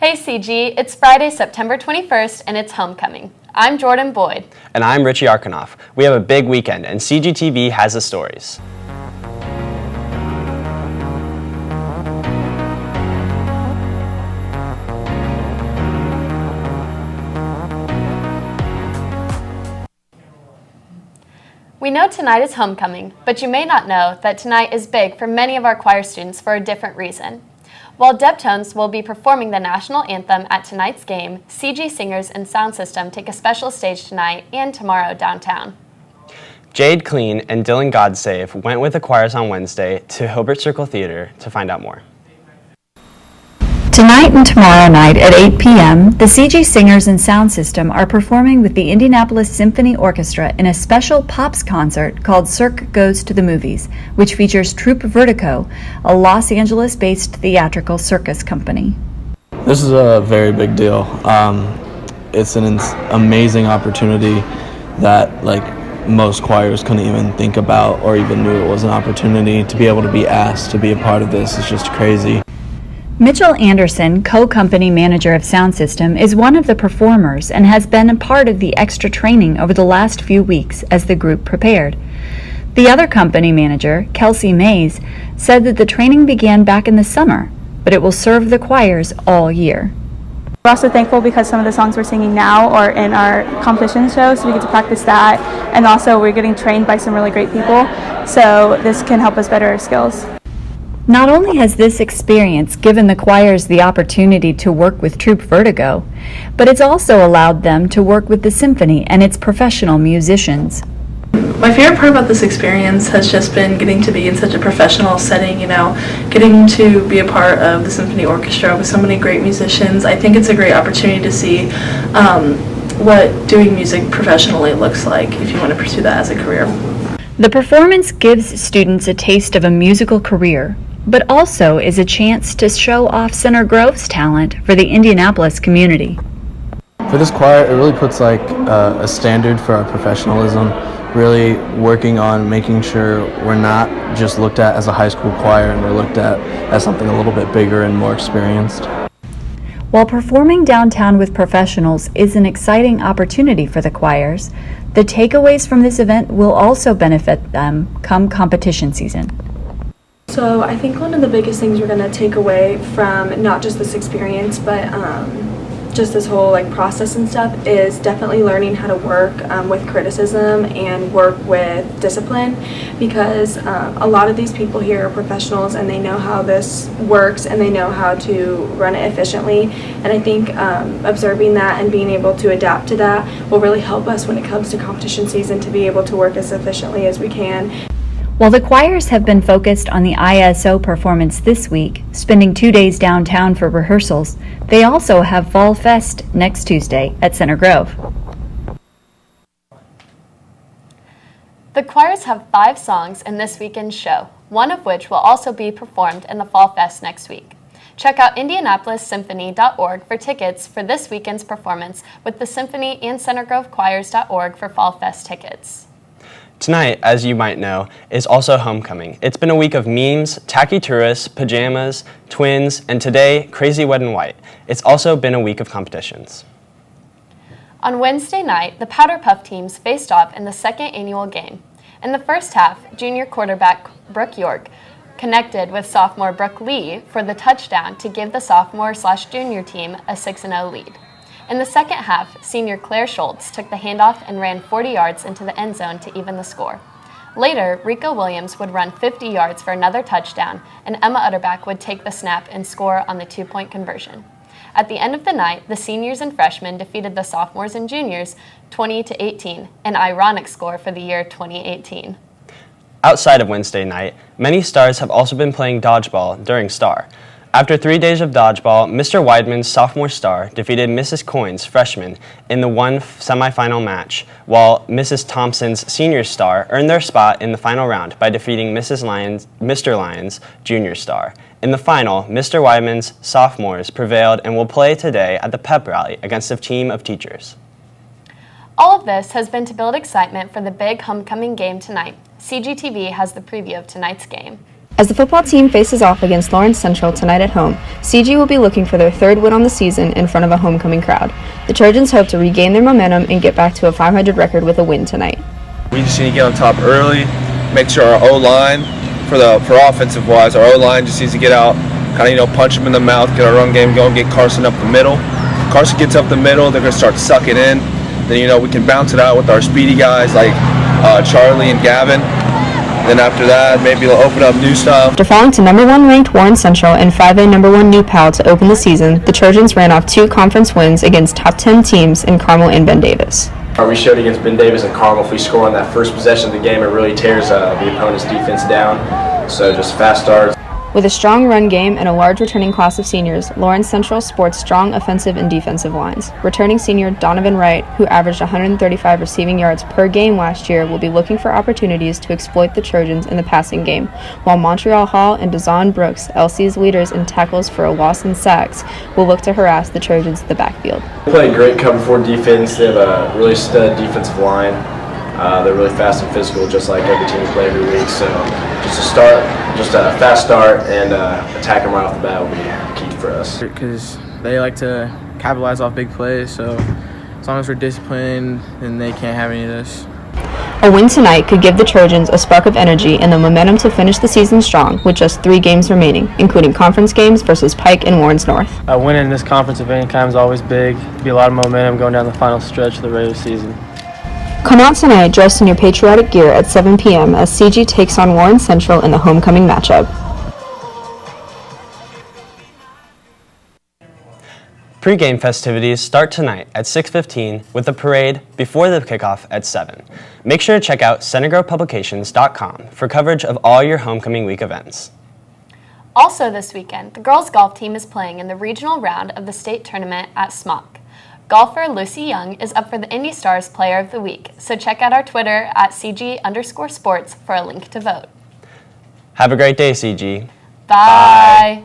Hey CG, it's Friday, September 21st, and it's homecoming. I'm Jordan Boyd. And I'm Richie Arkanoff. We have a big weekend, and CGTV has the stories. We know tonight is homecoming, but you may not know that tonight is big for many of our choir students for a different reason. While Deptones will be performing the national anthem at tonight's game, CG Singers and Sound System take a special stage tonight and tomorrow downtown. Jade Clean and Dylan Godsave went with the choirs on Wednesday to Hilbert Circle Theater to find out more. Tonight and tomorrow night at 8 p.m., the CG Singers and Sound System are performing with the Indianapolis Symphony Orchestra in a special Pops concert called Cirque Goes to the Movies, which features Troupe Vertigo, a Los Angeles-based theatrical circus company. This is a very big deal. It's an amazing opportunity that most choirs couldn't even think about or even knew it was an opportunity. To be able to be asked to be a part of this is just crazy. Mitchell Anderson, co-company manager of Sound System, is one of the performers and has been a part of the extra training over the last few weeks as the group prepared. The other company manager, Kelsey Mays, said that the training began back in the summer, but it will serve the choirs all year. We're also thankful because some of the songs we're singing now are in our competition show, so we get to practice that, and also we're getting trained by some really great people, so this can help us better our skills. Not only has this experience given the choirs the opportunity to work with Troupe Vertigo, but it's also allowed them to work with the symphony and its professional musicians. My favorite part about this experience has just been getting to be in such a professional setting, getting to be a part of the symphony orchestra with so many great musicians. I think it's a great opportunity to see what doing music professionally looks like if you want to pursue that as a career. The performance gives students a taste of a musical career, but also is a chance to show off Center Grove's talent for the Indianapolis community. For this choir, it really puts a standard for our professionalism, really working on making sure we're not just looked at as a high school choir and we're looked at as something a little bit bigger and more experienced. While performing downtown with professionals is an exciting opportunity for the choirs, the takeaways from this event will also benefit them come competition season. So I think one of the biggest things we're going to take away from not just this experience, but just this whole process and stuff is definitely learning how to work with criticism and work with discipline, because a lot of these people here are professionals and they know how this works and they know how to run it efficiently, and I think observing that and being able to adapt to that will really help us when it comes to competition season to be able to work as efficiently as we can. While the choirs have been focused on the ISO performance this week, spending 2 days downtown for rehearsals, they also have Fall Fest next Tuesday at Center Grove. The choirs have 5 songs in this weekend's show, one of which will also be performed in the Fall Fest next week. Check out IndianapolisSymphony.org for tickets for this weekend's performance with the Symphony and CenterGroveChoirs.org for Fall Fest tickets. Tonight, as you might know, is also homecoming. It's been a week of memes, tacky tourists, pajamas, twins, and today, crazy red and white. It's also been a week of competitions. On Wednesday night, the Powderpuff teams faced off in the second annual game. In the first half, junior quarterback Brooke York connected with sophomore Brooke Lee for the touchdown to give the sophomore/junior team a 6-0 lead. In the second half, senior Claire Schultz took the handoff and ran 40 yards into the end zone to even the score. Later, Rico Williams would run 50 yards for another touchdown, and Emma Utterback would take the snap and score on the 2-point conversion. At the end of the night, the seniors and freshmen defeated the sophomores and juniors 20-18, an ironic score for the year 2018. Outside of Wednesday night, many stars have also been playing dodgeball during Star. After 3 days of dodgeball, Mr. Weidman's sophomore star defeated Mrs. Coyne's freshman in the one semifinal match, while Mrs. Thompson's senior star earned their spot in the final round by defeating Mr. Lyons' junior star. In the final, Mr. Weidman's sophomores prevailed and will play today at the pep rally against a team of teachers. All of this has been to build excitement for the big homecoming game tonight. CGTV has the preview of tonight's game. As the football team faces off against Lawrence Central tonight at home, CG will be looking for their third win on the season in front of a homecoming crowd. The Trojans hope to regain their momentum and get back to a 500 record with a win tonight. We just need to get on top early, make sure our O-line, for offensive wise, our O-line just needs to get out, kind of, punch them in the mouth, get our run game going, get Carson up the middle. Carson gets up the middle, they're going to start sucking in. Then, we can bounce it out with our speedy guys like Charlie and Gavin. Then after that, maybe they'll open up new stuff. After falling to number 1 ranked Warren Central and 5A number 1 New Pal to open the season, the Trojans ran off 2 conference wins against top 10 teams in Carmel and Ben Davis. We showed against Ben Davis and Carmel, if we score on that first possession of the game, it really tears the opponent's defense down. So just fast starts. With a strong run game and a large returning class of seniors, Lawrence Central sports strong offensive and defensive lines. Returning senior Donovan Wright, who averaged 135 receiving yards per game last year, will be looking for opportunities to exploit the Trojans in the passing game, while Montreal Hall and Dazon Brooks, LC's leaders in tackles for a loss and sacks, will look to harass the Trojans in the backfield. They play great cover 4 defense. They have a really stud defensive line. They're really fast and physical, just like every team we play every week. So just a fast start and attack them right off the bat will be key for us. Because they like to capitalize off big plays, so as long as we're disciplined, then they can't have any of this. A win tonight could give the Trojans a spark of energy and the momentum to finish the season strong with just 3 games remaining, including conference games versus Pike and Warrens North. A win in this conference of any kind is always big. Be a lot of momentum going down the final stretch of the regular season. Come out tonight dressed in your patriotic gear at 7 p.m. as CG takes on Warren Central in the homecoming matchup. Pre-game festivities start tonight at 6:15 with a parade before the kickoff at 7. Make sure to check out CGTVpublications.com for coverage of all your homecoming week events. Also this weekend, the girls' golf team is playing in the regional round of the state tournament at Smock. Golfer Lucy Young is up for the Indy Stars Player of the Week, so check out our Twitter at CG_sports for a link to vote. Have a great day, CG. Bye.